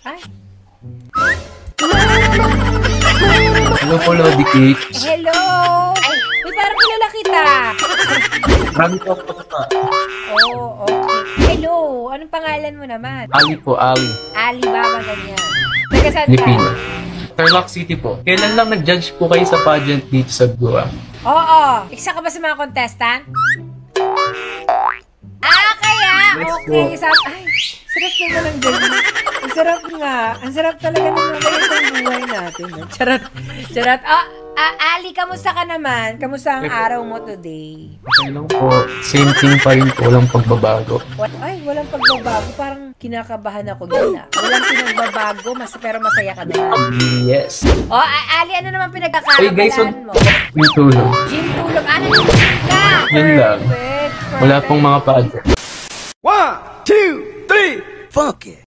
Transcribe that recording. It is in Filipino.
Ay. Hello po, Lodi Cake. Hello! Ay, parang kilala kita. Marami po ako pa. Oh, okay. Hello! Anong pangalan mo naman? Ali po, Ali. Ali ba? Ganyan. Nagkasaan ka? Filipino. Tarlac City po. Kailan lang nag-judge po kayo sa pageant dito sa Guam? Oo. Isa ka ba sa mga contestant? Kaya? Let's Okay. go. Ay, sarap naman ang ganyan. Ang sarap nga. Ang sarap talaga naman ganitong buhay natin. Charot. Charot. Ali, kamusta ka naman? Kamusta ang araw mo today? Okay lang po. Same thing pa rin po. Walang pagbabago. Ay, walang pagbabago. Parang kinakabahan ako dyan. Walang pinagbabago, pero masaya ka na. Yes. Ali, ano naman Hey guys, pinagkakabalaan mo? yung tulong. Gym tulog. Ano yung gym ka? Yun lang. Perfect. Wala pong mga pageant. 1, 2, 3, fuck it.